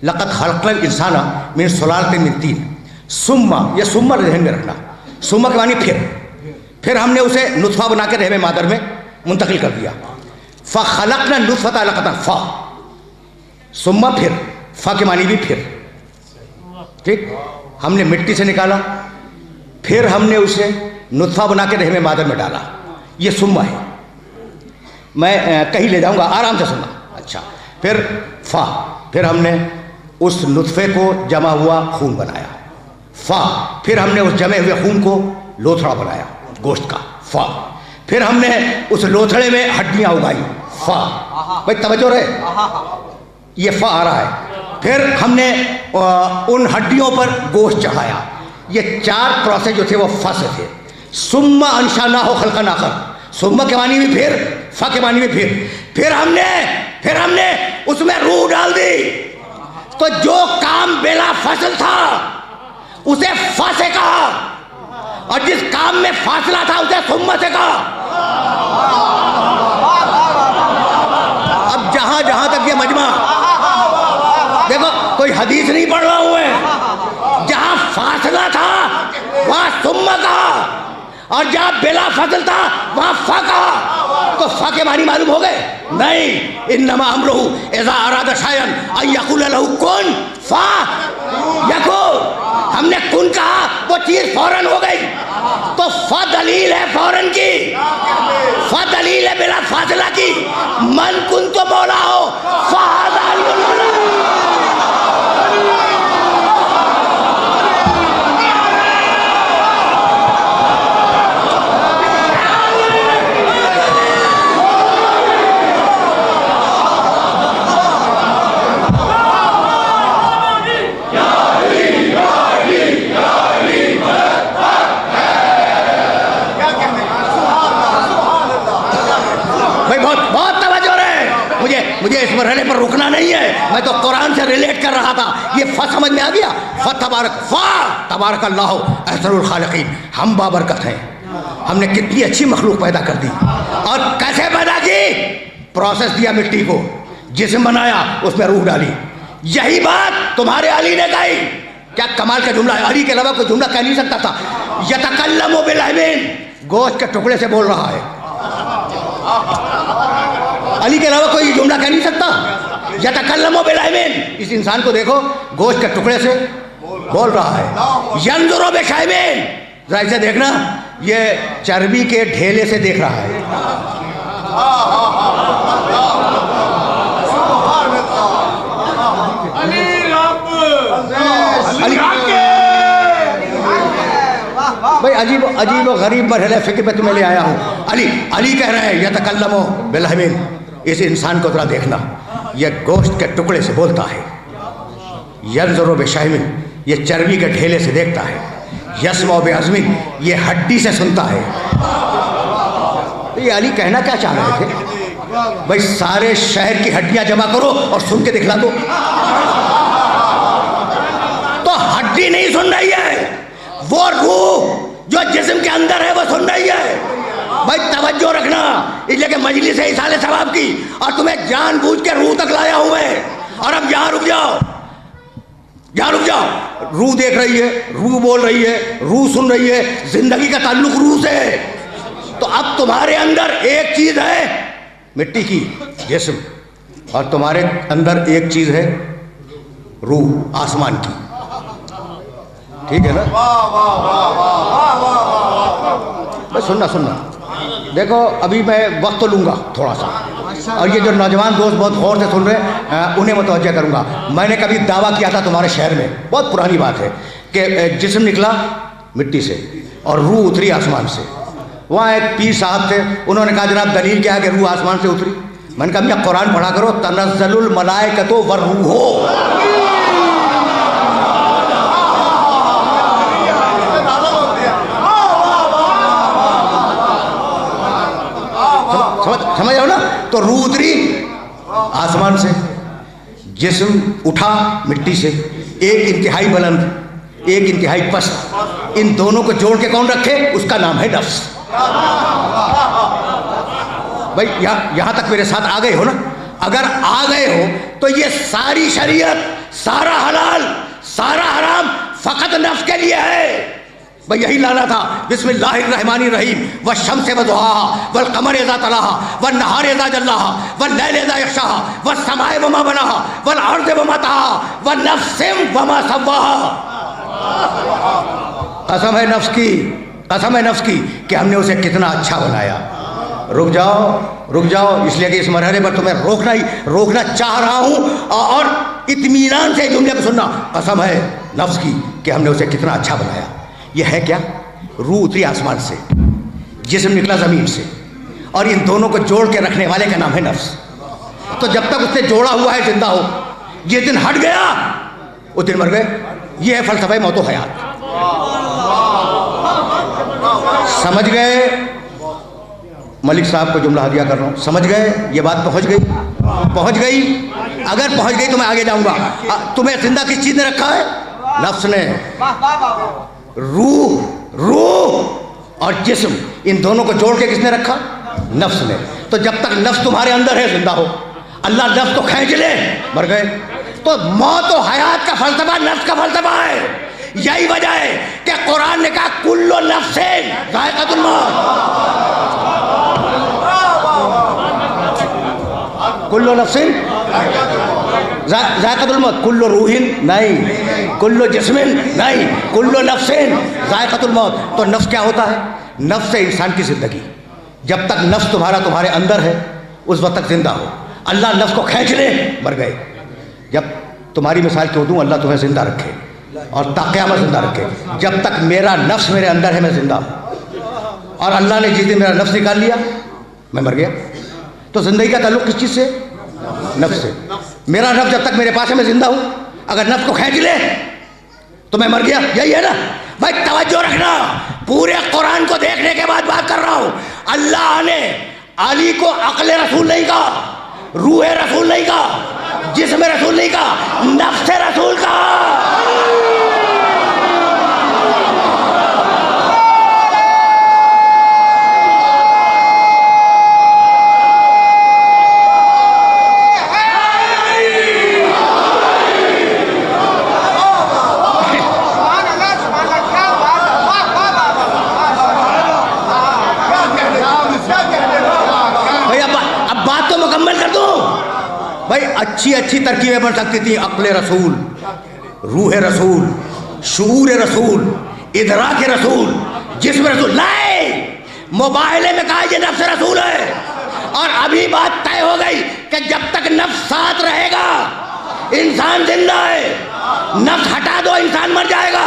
लक़द खलक़नल इंसाना मिन सुलालतिन मिन तीन, सुम्मा, ये सुम्मा ज़हन में रखना, सुम्मा के मानी फिर हमने उसे नुत्फ़ा बना के रहमे मादर में मुंतकिल कर दिया। फ़खलक़ना नुत्फ़ता अलक़तन, फ़ा सुम्मा फिर, फ़ा के मानी भी फिर, ठीक। हमने मिट्टी से निकाला, फिर हमने उसे नुत्फ़ा बना के रहमे मादर में डाला, ये सुम्मा है। मैं कहीं ले जाऊंगा, आराम से सुनना। अच्छा, फिर फ़ा, फिर हमने उस नुत्फ़े को जमा हुआ खून बनाया, फ़ा, फिर हमने उस जमे हुए खून को लोथड़ा बनाया गोश्त का, फ़ा, फिर हमने उस लोथड़े में हड्डियाँ उगाई, फ़ा। भाई तवज्जो रहे, ये फ़ा आ रहा है। फिर हमने उन हड्डियों पर गोश्त चढ़ाया, ये 4 प्रोसेस जो थे वो फ़ा से थे। सुम्मा अंशानाहु खल्क़न आख़र, सुम्मा के मानी भी फिर, फ़ा के मानी भी फिर हमने उसमें रूह डाल दी। तो जो काम बेला फसल था उसे फ़ा से कहा, और जिस काम में फासला था उसे सुम्मा से कहा। अब जहां जहां तक ये मजमा, देखो कोई हदीस नहीं पढ़ रहा हूं मैं, जहां फासला था वहां सुम्मा कहा, और जहां बेला फसल था वहां फ़ा कहा। तो फ़ा के मानी मालूम हो गए? नहीं, इन्नमा अमरुहु इज़ा अरादा शयअन अन यक़ूल लहु कुन फयकुन। हमने कुन कहा, वो चीज फौरन हो गई। तो फ़ा दलील है फौरन की, फ़ा दलील है बिला फासला की। मन कुन तो मौला हो, फ़हाज़ा अलियुल मौला। मुझे इस मरहले पर रुकना नहीं है, मैं तो कुरान से रिलेट कर रहा था। ये फ़ा समझ में आ गया? फ़ा तबारक अल्लाहु अहसनुल खालिकीन। हम बाबरकत हैं, हमने कितनी अच्छी मखलूक पैदा कर दी। और कैसे पैदा की? प्रोसेस दिया मिट्टी को, जिस्म बनाया, उसमें रूह डाली। यही बात तुम्हारे अली ने कही। क्या कमाल का जुमला है, अली के अलावा कोई जुमला कह नहीं सकता था। यतकल्लमु बिल अमीन, गोश्त के टुकड़े से बोल रहा है, अली के अलावा कोई जुमला कह नहीं सकता। यतकल्लमु बिल अमीन, इस इंसान को देखो, गोश्त के टुकड़े से बोल रहा है। यंजुरु बिशैमीन, जरा इसे देखना, ये चर्बी के ढेले से देख रहा है। भाई अजीब अजीब और गरीब मरहले फ़िक्र में तुम्हें ले आया हूँ। अली कह रहे हैं यतकल्लमु बिल अमीन। इस इंसान को जरा देखना, ये गोश्त के टुकड़े से बोलता है। यंजुरु बिशैमीन, ये चर्बी के ढेले से देखता है। यस्मउ बिअज़्मिन, ये हड्डी से सुनता है। तो ये अली कहना क्या चाह रहे थे? भाई सारे शहर की हड्डियां जमा करो और सुन के दिखला दो। तो हड्डी नहीं सुन रही है, वो रूह जो जिस्म के अंदर है वो सुन रही है। भाई तवज्जो रखना, इसलिए कि मजलिस है इसाले सवाब की, और तुम्हें जानबूझ के रूह तक लाया हूं मैं। और अब यहाँ रुक जाओ, यहाँ रुक जाओ। रूह देख रही है, रूह बोल रही है, रूह सुन रही है, जिंदगी का ताल्लुक रूह से है। तो अब तुम्हारे अंदर एक चीज है मिट्टी की, जिस्म, और तुम्हारे अंदर एक चीज है रूह, आसमान की। ठीक है ना? सुनना देखो, अभी मैं वक्त तो लूँगा थोड़ा सा, और ये जो नौजवान दोस्त बहुत गौर से सुन रहे हैं उन्हें मुतवज्जह करूँगा। मैंने कभी दावा किया था तुम्हारे शहर में, बहुत पुरानी बात है, कि जिस्म निकला मिट्टी से और रूह उतरी आसमान से। वहाँ एक पीर साहब थे, उन्होंने कहा जनाब दलील क्या है कि रूह आसमान से उतरी? मैंने कहा भैया कुरान पढ़ा करो, तनज़्ज़लुल मलाइकतु वर्रूह। समझ आओ ना? तो रूह उतरी आसमान से, जिस्म उठा मिट्टी से, एक इंतहाई बुलंद एक इंतहाई पस्त। इन दोनों को जोड़ के कौन रखे? उसका नाम है नफ्स। भाई यहाँ तक मेरे साथ आ गए हो ना? अगर आ गए हो तो ये सारी शरीयत, सारा हलाल सारा हराम फकत नफ्स के लिए है। भाई यही लाना था। बिस्मिल्लाहिर्रहमानिर्रहीम वश्शम्सि वदुहाहा वल्क़मरि इज़ा तलाहा वन्नहारि इज़ा जल्लाहा वल्लैलि इज़ा यग़शाहा वस्समाइ वमा बनाहा वल्अर्ज़ि वमा तहाहा वन्नफ्सिन वमा सव्वाहा। कसम है नफ्स की, कसम है नफ्स की कि हमने उसे कितना अच्छा बनाया। रुक जाओ, इसलिए कि इस मरहले पर तुम्हें रोकना चाह रहा हूँ और इत्मीनान से जुमले को सुनना। कसम है नफ्स की कि हमने उसे कितना अच्छा बनाया। यह है क्या? रूह उतरी आसमान से, जिस्म निकला ज़मीन से, और इन दोनों को जोड़ के रखने वाले का नाम है नफ्स। तो जब तक उसने जोड़ा हुआ है जिंदा हो, जिस दिन हट गया उस दिन मर गए। यह है फलसफा मौत व हयात। समझ गए? मलिक साहब को जुमला हदिया कर रहा हूँ। समझ गए? ये बात पहुँच गई? अगर पहुँच गई तो मैं आगे जाऊँगा। तुम्हें जिंदा किस चीज़ ने रखा है? नफ्स ने। रूह और जिस्म, इन दोनों को जोड़ के किसने रखा? नफ्स ने। तो जब तक नफ्स तुम्हारे अंदर है जिंदा हो, अल्लाह नफ्स को खींच ले, मर गए। तो मौत और हयात का फलसफा नफ्स का फलसफा है। यही वजह है कि कुरान ने कहा कुल्लु नफ्सिन ज़ाइक़तुल मौत। कुल्लु नफ्सिन ज़ाइक़तुल मौत। कुल्लु रूहिन नहीं, कुल्लु जिस्मिन नहीं, कुल्लु नफ्सिन ज़ाइक़तुल मौत। तो नफ्स क्या होता है? नफ्स है इंसान की ज़िंदगी। जब तक नफ्स तुम्हारे अंदर है उस वक्त तक जिंदा हो। अल्लाह नफ्स को खींच ले, मर गए। जब तुम्हारी मिसाल क्यों दूँ? अल्लाह तुम्हें जिंदा रखे और ताक़यामत जिंदा रखे। जब तक मेरा नफ्स मेरे अंदर है मैं जिंदा हूँ, और अल्लाह ने जिस दिन मेरा नफ्स निकाल लिया मैं मर गया। तो जिंदगी का ताल्लुक किस चीज़ से? नफ्स से। मेरा नफ्स जब तक मेरे पास है मैं जिंदा हूँ, अगर नफ्स को खींच ले तो मैं मर गया। यही है ना भाई? तवज्जो रखना, पूरे कुरान को देखने के बाद बात कर रहा हूँ। अल्लाह ने अली को अक्ल रसूल नहीं कहा, रूह रसूल नहीं कहा, जिस्म रसूल नहीं कहा, नफ्स रसूल कहा। भाई अच्छी तरकीबें बन सकती थी। अक्ल रसूल, रूह रसूल, शऊर रसूल, इदराक रसूल, जिस्म रसूल। नहीं, मुबाहले में कहा ये नफ्स रसूल है। और अभी बात तय हो गई कि जब तक नफ्स साथ रहेगा इंसान जिंदा है। नफ्स हटा दो इंसान मर जाएगा।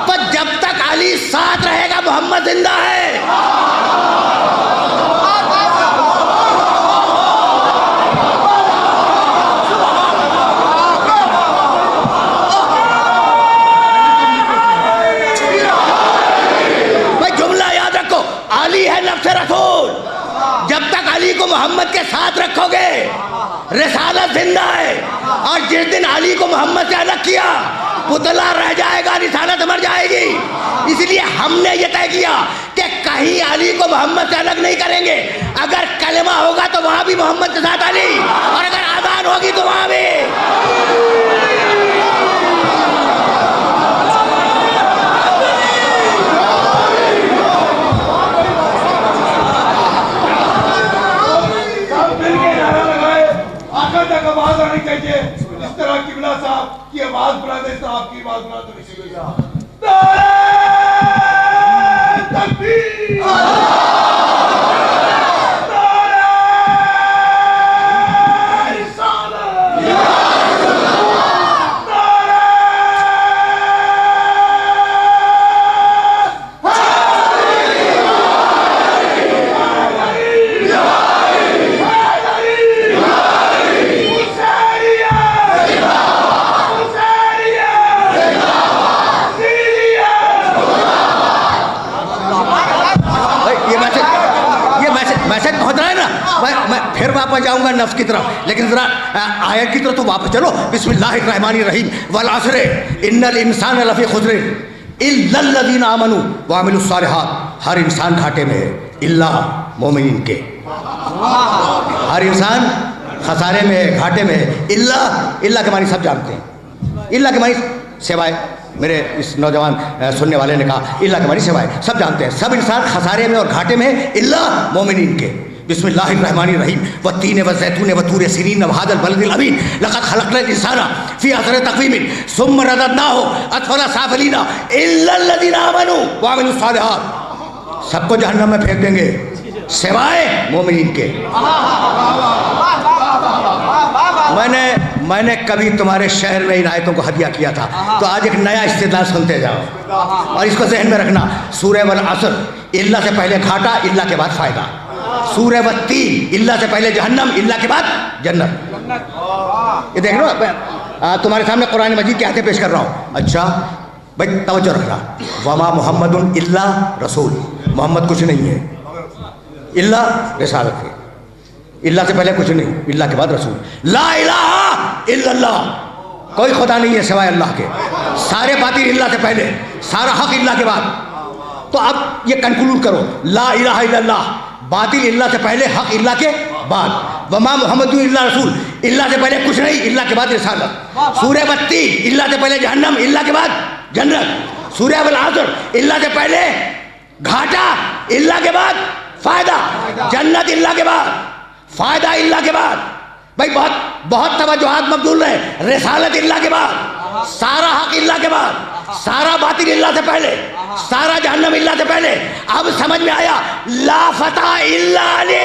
तो जब तक अली साथ रहेगा मोहम्मद जिंदा है। नफ्स रसूल, जब तक अली को मोहम्मद के साथ रखोगे रिसालत जिंदा है। और जिस दिन अली को मोहम्मद से अलग किया पुतला रह जाएगा, रिसालत मर जाएगी। इसलिए हमने ये तय किया कि कहीं अली को मोहम्मद से अलग नहीं करेंगे। अगर कलमा होगा तो वहां भी मोहम्मद के साथ अली, और अगर अज़ान होगी तो वहां भी। आवाज आनी चाहिए। इस तरह किबला साहब की आवाज बुला दे, तो आपकी आवाज बुला दो। फिर वापस जाऊंगा नफ्स की तरफ, लेकिन जरा आयत की तरफ तो वापस चलो। बिस्मिल्लाहिर्रहमानिर्रहीम वल अस्र इन्नल इंसान लफी खुस्र इल्लल लज़ीना आमनू व अमिलुस सालिहात। हर इंसान घाटे में है इल्ला मोमिनीन के। हर इंसान खसारे में है, घाटे में है। इल्ला के मानी सब जानते हैं। इल्ला के मानी सिवाय, मेरे इस नौजवान सुनने वाले ने कहा इल्ला के मानी सिवाय, सब जानते हैं। सब इंसान खसारे में और घाटे में हैं इल्ला मोमिनीन के। बिस्मिल्लाहिर्रहमानिर्रहीम वत्तीन वज़ैतून वतूर सीनीन वहादल बलदिल अमीन लक़द खलक़नल इंसाना फ़ी अहसनि तक़वीम सुम्मा रददनाहु अस्फ़ला साफ़िलीन इल्लल लज़ीना आमनू व अमिलुस सालिहात। सबको जहन्नम में फेंक देंगे सिवाय मोमिनीन के। मैंने कभी तुम्हारे शहर में इन आयतों को हदिया किया था, तो आज एक नया इस्तेदलाल सुनते जाओ और इसको जहन में रखना। सूरह वल असर, इल्ला से पहले घाटा, इल्ला के बाद फायदा। सूरह वत्तीन, इल्ला से पहले जहन्नम, इल्ला के बाद जन्नत। ये देख लो, तुम्हारे सामने कुरान मजीद की आयतें पेश कर रहा हूँ। अच्छा भाई तवज्जो रखना। वमा मुहम्मदुन इल्ला रसूल, मोहम्मद कुछ नहीं है, इल्ला रिसालत है। इल्ला से पहले कुछ नहीं, इल्ला के बाद रसूल। ला इलाहा इल्लल्लाह, कोई खुदा नहीं है सिवाय अल्लाह के। सारे बातिल इल्ला से पहले, सारा हक इल्ला के बाद। तो अब ये कंक्लूड करो, ला इलाहा इल्लल्लाह, बातिल इल्ला से पहले, हक इल्ला के बाद। वमा मुहम्मदुन इल्ला रसूल, इल्ला से पहले कुछ नहीं, इल्ला के बाद रिसालत। सूरह वत्तीन, इल्ला से पहले जहन्नम, इल्ला के बाद जन्नत। सूरह वल असर, इल्ला से पहले घाटा, इल्ला के बाद फायदा। जन्नत इल्ला के बाद, फायदा इल्ला के बाद। भाई बहुत तवज्जुहात मबदूल रहे। रिसालत इल्ला के बाद, सारा हक इल्ला के बाद, सारा बातिल इल्ला से पहले, सारा जहन्नम इल्ला से पहले। अब समझ में आया, ला फतह इल्ला अली।